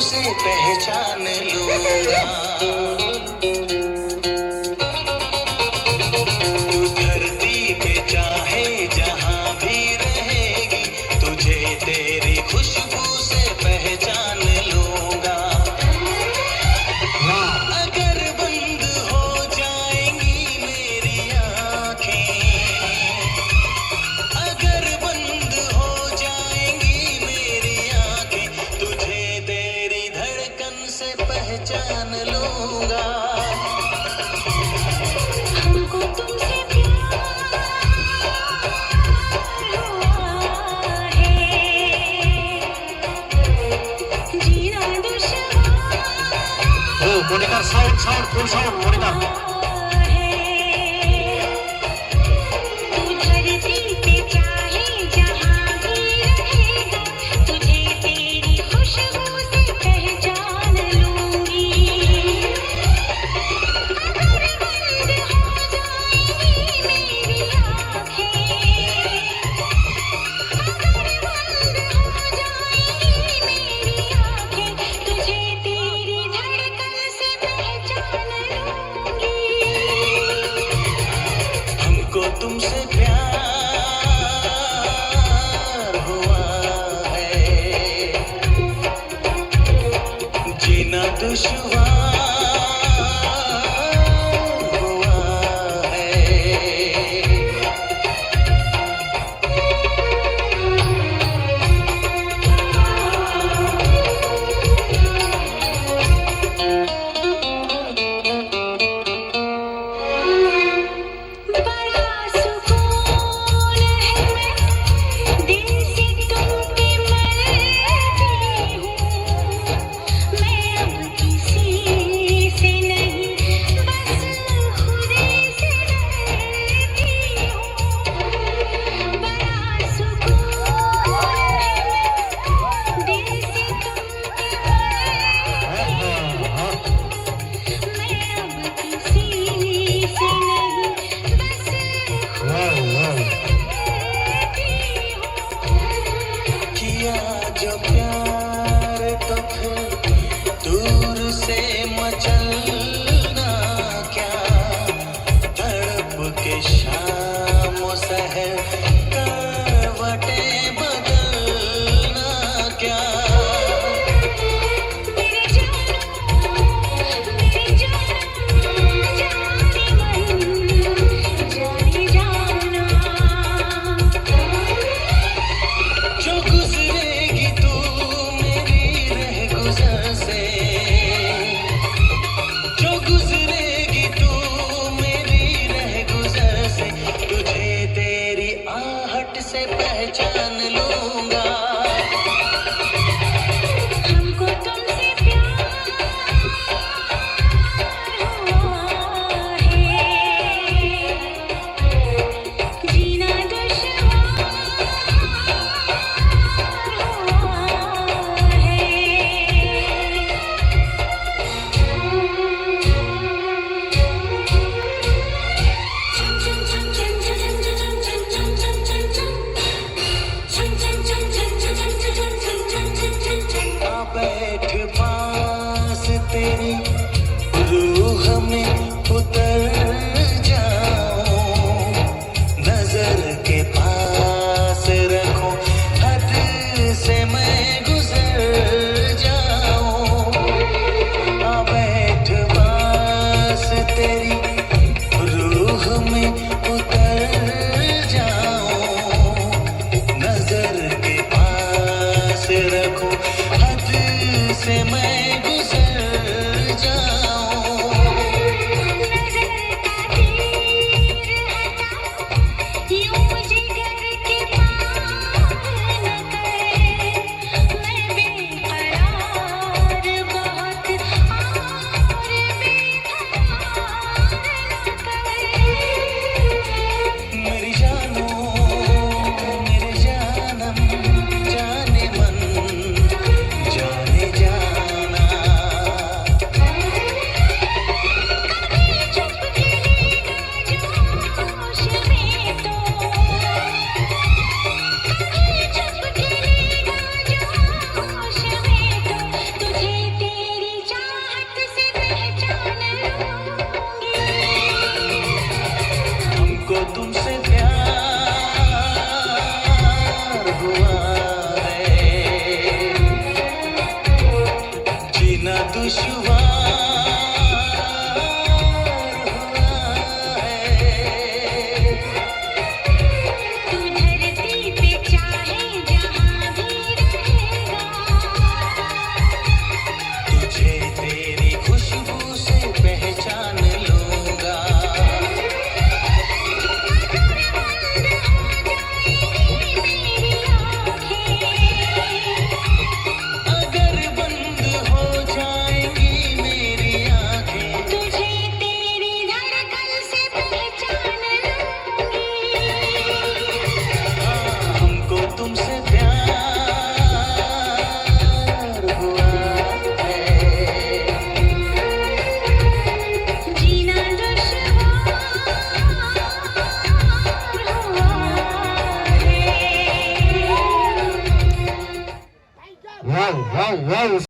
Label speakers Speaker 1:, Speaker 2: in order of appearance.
Speaker 1: से पहचान लूंगा। तू धरती पे चाहे जहां भी रहेगी, तुझे तेरी खुशबू से पहचान लूंगा। अगर बंद हो जाएंगी मेरी आंखें, अगर बंद हो जाएंगी मेरी आंखें, तुझे तेरी धड़कन से पहचान लूंगा।
Speaker 2: हमको तुमसे प्यार हुआ है, जीना दुश्वार
Speaker 3: 오, 모니터 사운드, 풀 사운드, 모니터.
Speaker 2: है। तू धरती पे चाहे जहां भी रहेगा, तुझे तेरी खुशबू से पहचान लूंगी। अगर बंद हो जाएंगी मेरी आंखें, अगर बंद हो जाएंगी मेरी आंखें, तुझे तेरी धड़कन से पहचान लूंगी।
Speaker 1: हमको तुमसे प्यार हुआ है, जीना दुश्वार हुआ है।
Speaker 2: बड़ा सुकून है, मैं दिल से तुम पे मरती हूँ। मैं अब किसी से नहीं, बस खुद से डरती हूँ। बड़ा सुकून है, मैं दिल से तुम पे मरती हूँ। मैं अब किसी से नहीं, बस खुद
Speaker 1: किया जो प्यार तो फिर दूर से मचलना क्या, तड़प के शाम सहर करवटें बदलना क्या।
Speaker 2: मेरे जानम जाने मन जाने जाना।
Speaker 1: जो गुजरेगी तू मेरी रह गुजर से, जो गुजरेगी तू मेरी रह गुजर से, तुझे तेरी आहट से पहचान लूंगा।
Speaker 2: हमको तुमसे प्यार हुआ है, जीना दुश्वार हुआ है।
Speaker 1: आ बैठ पास तेरी रूह में उतर जाऊं, नजर के पास रखूं, हद से मैं गुजर जाऊं। आ बैठ पास तेरी रूह में उतर जाऊं, नजर के पास रखूं, हद से मैं गुजर जाऊं।
Speaker 2: नजर का तीर हटा, यूं जिगर के पार न कर। मैं बेकरार बहुत और बेकरार न कर।
Speaker 1: मेरी जानो मेरे जानम जाने मन जाने जाना। दुश्वार हुआ है।
Speaker 2: तू धरती पे चाहे जहाँ भी रहेगा,
Speaker 1: तुझे तेरी खुशबू से पहचान लूंगा। अगर बंद हो जाएगी मेरी आँखें,
Speaker 2: तुझे तेरी धड़कन से पहचान लूंगी।
Speaker 1: हमको तुमसे प्यार हुआ है।
Speaker 2: जीना दुश्वार हुआ है।
Speaker 3: वाह वाह वाह